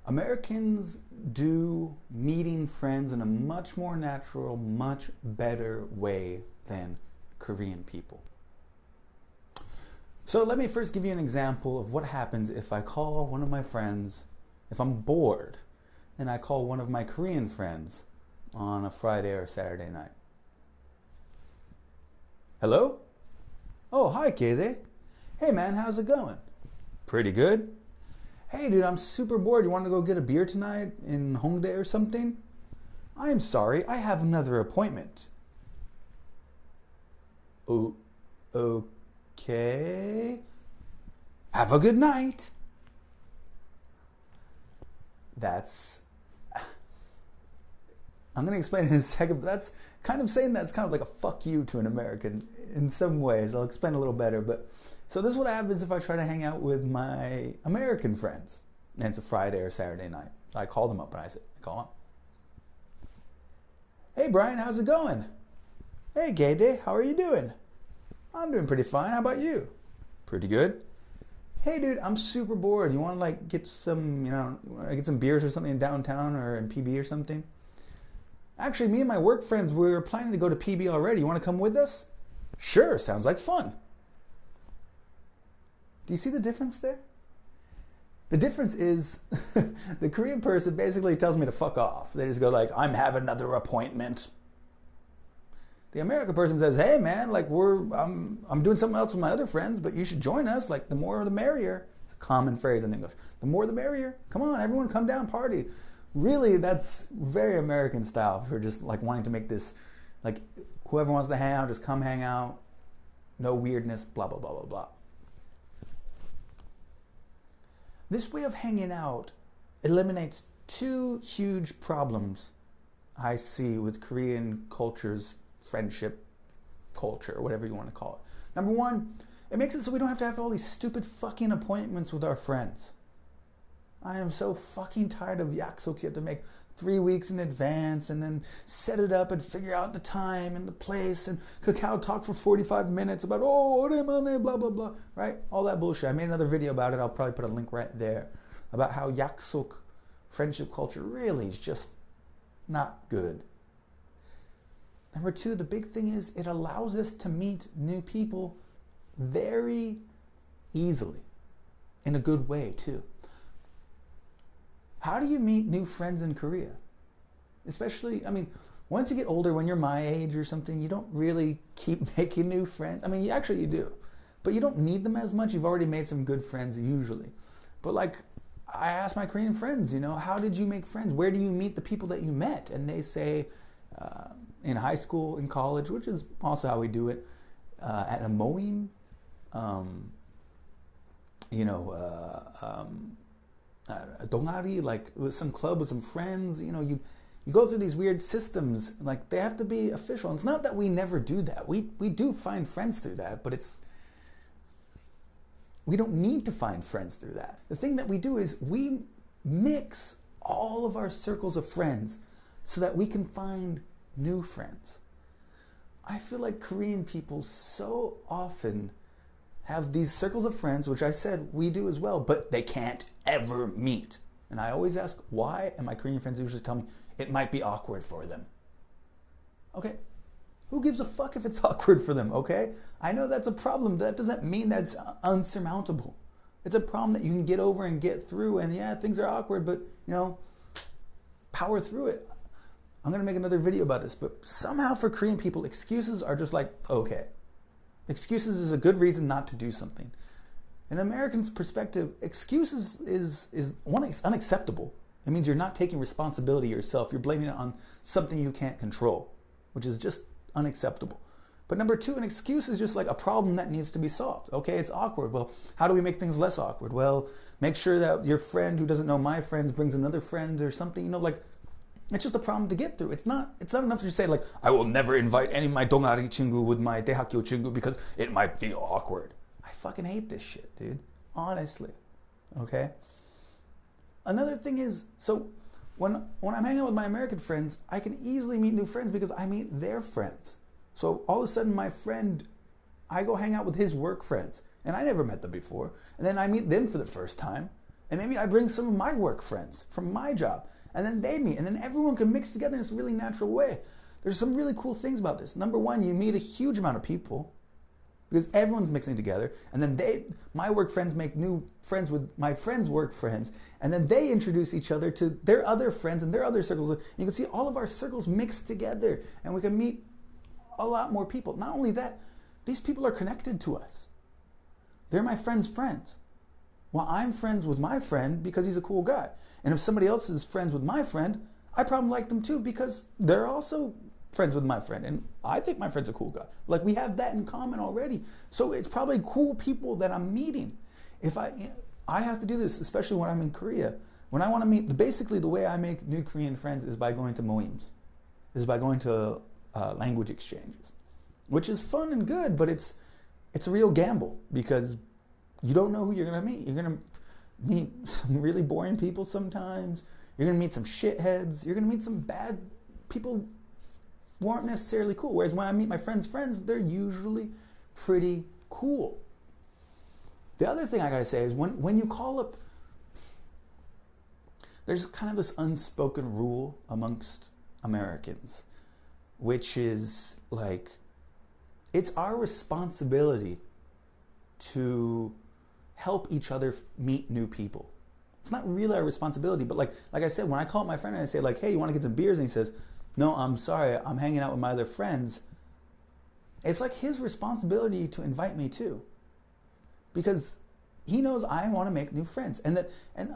Americans do meeting friends in a much more natural, much better way than Korean people. So let me first give you an example of what happens if I call one of my friends, if I'm bored, and I call one of my Korean friends on a Friday or Saturday night. Hello? Oh, hi, Kede. Hey, man, how's it going? Pretty good. Hey, dude, I'm super bored. You want to go get a beer tonight in Hongdae or something? I'm sorry, I have another appointment. Oh, okay. Have a good night. I'm going to explain it in a second, but that's kind of saying that's kind of like a fuck you to an American in some ways. I'll explain a little better. But so this is what happens if I try to hang out with my American friends. And it's a Friday or Saturday night. So I call them up and I call them. Hey, Brian, how's it going? Hey, Gayday, how are you doing? I'm doing pretty fine. How about you? Pretty good. Hey, dude, I'm super bored. You want to get some, get some beers or something in downtown or in PB or something? Actually, me and my work friends, we're planning to go to PB already. You want to come with us? Sure, sounds like fun. Do you see the difference there? The difference is the Korean person basically tells me to fuck off. They just go I'm having another appointment. The American person says, hey man, I'm doing something else with my other friends, but you should join us. The more the merrier. It's a common phrase in English. The more the merrier. Come on, everyone come down, party. Really, that's very American style for just wanting to make this, whoever wants to hang out, just come hang out. No weirdness, blah, blah, blah, blah, blah. This way of hanging out eliminates two huge problems I see with Korean culture's friendship culture, or whatever you want to call it. Number one, it makes it so we don't have to have all these stupid fucking appointments with our friends. I am so fucking tired of yaksoks you have to make 3 weeks in advance and then set it up and figure out the time and the place and Kakao talk for 45 minutes about, blah, blah, blah, right? All that bullshit. I made another video about it. I'll probably put a link right there about how yaksok friendship culture really is just not good. Number two, the big thing is it allows us to meet new people very easily, in a good way too. How do you meet new friends in Korea? Especially, once you get older, when you're my age or something, you don't really keep making new friends. Actually you do, but you don't need them as much. You've already made some good friends usually. But I ask my Korean friends, how did you make friends? Where do you meet the people that you met? And they say, in high school, in college, which is also how we do it, at a moim, a dongari, with some club with some friends, you go through these weird systems, they have to be official. And it's not that we never do that. We do find friends through that, but we don't need to find friends through that. The thing that we do is we mix all of our circles of friends so that we can find new friends. I feel like Korean people so often have these circles of friends, which I said we do as well, but they can't ever meet. And I always ask why, and my Korean friends usually tell me it might be awkward for them. Okay, who gives a fuck if it's awkward for them, okay? I know that's a problem. That doesn't mean that it's unsurmountable. It's a problem that you can get over and get through, and yeah, things are awkward, but, power through it. I'm going to make another video about this, but somehow for Korean people, excuses are just okay. Excuses is a good reason not to do something. In Americans' perspective, excuses is unacceptable. It means you're not taking responsibility yourself. You're blaming it on something you can't control, which is just unacceptable. But number two, an excuse is just a problem that needs to be solved. Okay, it's awkward. Well, how do we make things less awkward? Well, make sure that your friend who doesn't know my friends brings another friend or something, it's just a problem to get through. It's not enough to just say I will never invite any of my dongari 친구 with my 대학교 친구 because it might feel awkward. I fucking hate this shit, dude. Honestly. Okay? Another thing is, so when I'm hanging out with my American friends, I can easily meet new friends because I meet their friends. So all of a sudden my friend, I go hang out with his work friends, and I never met them before, and then I meet them for the first time. And maybe I bring some of my work friends from my job, and then they meet, and then everyone can mix together in this really natural way. There's some really cool things about this. Number one, you meet a huge amount of people because everyone's mixing together, and then my work friends make new friends with my friends' work friends, and then they introduce each other to their other friends and their other circles. And you can see all of our circles mixed together, and we can meet a lot more people. Not only that, these people are connected to us. They're my friend's friends. Well, I'm friends with my friend because he's a cool guy. And if somebody else is friends with my friend, I probably like them too because they're also friends with my friend. And I think my friend's a cool guy. Like, we have that in common already. So it's probably cool people that I'm meeting. If I have to do this, especially when I'm in Korea. When I want to meet, basically the way I make new Korean friends is by going to moims. Is by going to language exchanges. Which is fun and good, but it's a real gamble because you don't know who you're going to meet. You're going to meet some really boring people sometimes. You're going to meet some shitheads. You're going to meet some bad people who aren't necessarily cool. Whereas when I meet my friends' friends, they're usually pretty cool. The other thing I got to say is when you call up, there's kind of this unspoken rule amongst Americans, which is like, it's our responsibility to help each other meet new people. It's not really our responsibility, but like I said, when I call up my friend and I say like, hey, you want to get some beers? And he says, no, I'm sorry, I'm hanging out with my other friends. It's like his responsibility to invite me too. Because he knows I want to make new friends. And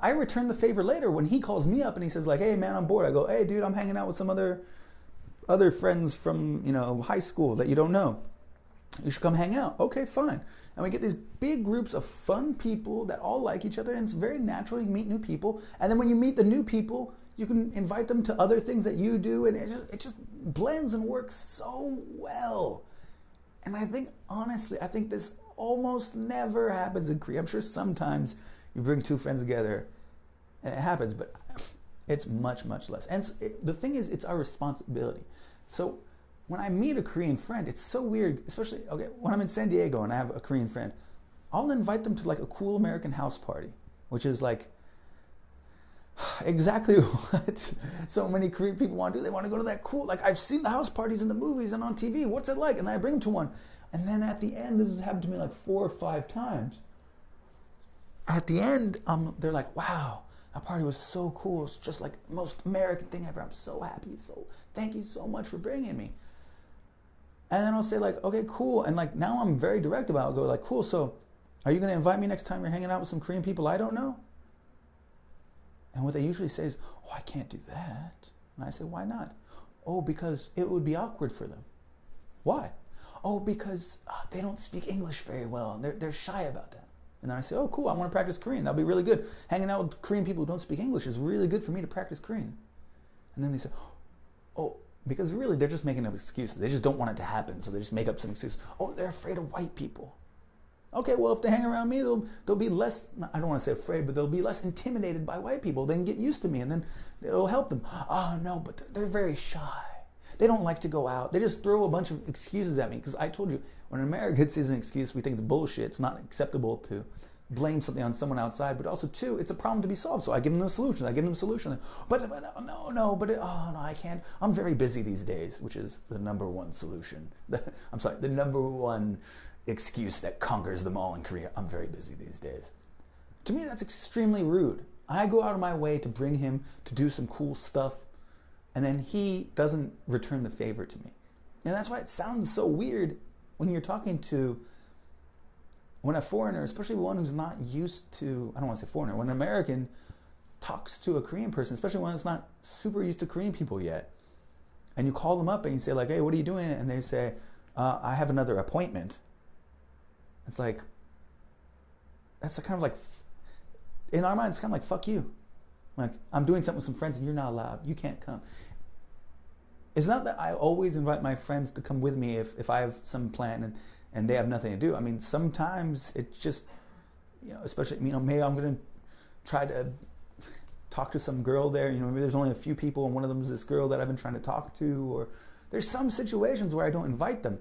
I return the favor later when he calls me up and he says like, hey man, I'm bored. I go, hey dude, I'm hanging out with some other friends from, high school that you don't know. You should come hang out. Okay, fine. And we get these big groups of fun people that all like each other, and it's very natural. You meet new people, and then when you meet the new people, you can invite them to other things that you do, and it just blends and works so well. And I think, honestly, this almost never happens in Korea. I'm sure sometimes you bring two friends together, and it happens, but it's much, much less. And the thing is, it's our responsibility. So when I meet a Korean friend, it's so weird, especially, when I'm in San Diego and I have a Korean friend, I'll invite them to like a cool American house party, which is like exactly what so many Korean people want to do. They want to go to that cool, like I've seen the house parties in the movies and on TV. What's it like? And then I bring them to one. And then at the end, this has happened to me like 4 or 5 times. At the end, they're like, wow, that party was so cool. It's just like the most American thing ever. I'm so happy. So thank you so much for bringing me. And then I'll say like, okay, cool. And like now I'm very direct about it. I'll go like, cool, so are you going to invite me next time you're hanging out with some Korean people I don't know? And what they usually say is, oh, I can't do that. And I say, why not? Oh, because it would be awkward for them. Why? Oh, because they don't speak English very well. They're shy about that. And then I say, oh, cool, I want to practice Korean. That'll be really good. Hanging out with Korean people who don't speak English is really good for me to practice Korean. And then they say, oh, because really they're just making up excuses. They just don't want it to happen, so they just make up some excuse. Oh, they're afraid of white people. Okay, well, if they hang around me, they'll be less, I don't want to say afraid, but they'll be less intimidated by white people. They can get used to me, and then it'll help them. Oh, no, but they're very shy. They don't like to go out. They just throw a bunch of excuses at me, because I told you, when an American sees an excuse, we think it's bullshit. It's not acceptable to blame something on someone outside, but also, too, it's a problem to be solved. So I give them a solution. But no, I can't. I'm very busy these days, which is the number one solution. The number one excuse that conquers them all in Korea. I'm very busy these days. To me, that's extremely rude. I go out of my way to bring him to do some cool stuff, and then he doesn't return the favor to me. And that's why it sounds so weird when you're talking to when a foreigner, especially one who's not used to, I don't want to say foreigner, when an American talks to a Korean person, especially one that's not super used to Korean people yet, and you call them up and you say like, hey, what are you doing? And they say, I have another appointment. It's like, that's kind of like, in our minds, it's kind of like, fuck you. Like, I'm doing something with some friends and you're not allowed. You can't come. It's not that I always invite my friends to come with me if I have some plan and they have nothing to do. I mean, sometimes it's just, especially, maybe I'm going to try to talk to some girl there. Maybe there's only a few people and one of them is this girl that I've been trying to talk to. Or there's some situations where I don't invite them.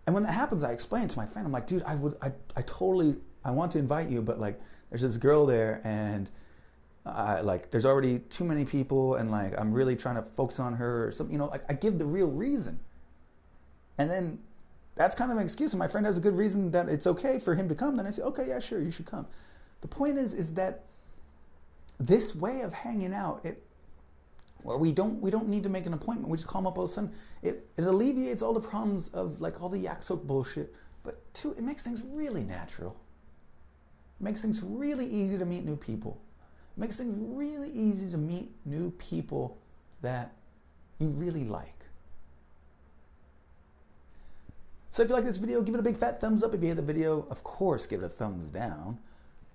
And when that happens, I explain to my friend, I'm like, dude, I want to invite you, but like, there's this girl there, and like there's already too many people, and like I'm really trying to focus on her or something, you know, like I give the real reason. And then that's kind of an excuse, and my friend has a good reason that it's okay for him to come, then I say, okay, yeah, sure, you should come. The point is that this way of hanging out, where we don't need to make an appointment, we just call them up all of a sudden, it alleviates all the problems of like all the yak soak bullshit, but two, it makes things really natural. It makes things really easy to meet new people. It makes things really easy to meet new people that you really like. So if you like this video, give it a big fat thumbs up. If you hate the video, of course, give it a thumbs down.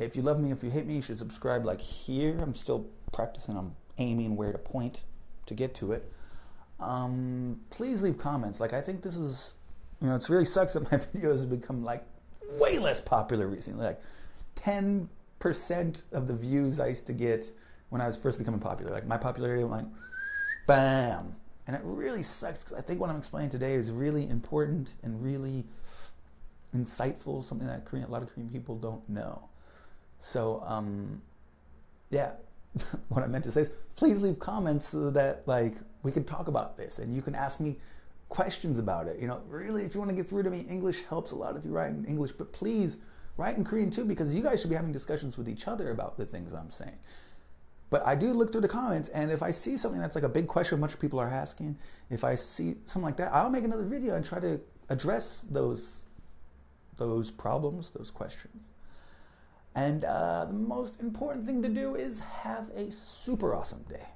If you love me, if you hate me, you should subscribe like here. I'm still practicing. I'm aiming where to point to get to it. Please leave comments. Like, I think this is, you know, it really sucks that my videos have become like way less popular recently. Like 10% of the views I used to get when I was first becoming popular. Like my popularity went like, bam. And it really sucks because I think what I'm explaining today is really important and really insightful, something that a lot of Korean people don't know. So, yeah, what I meant to say is please leave comments so that like we can talk about this and you can ask me questions about it. You know, really, if you want to get through to me, English helps a lot if you write in English, but please write in Korean too, because you guys should be having discussions with each other about the things I'm saying. But I do look through the comments, and if I see something that's like a big question much people are asking, if I see something like that, I'll make another video and try to address those problems, those questions. And the most important thing to do is have a super awesome day.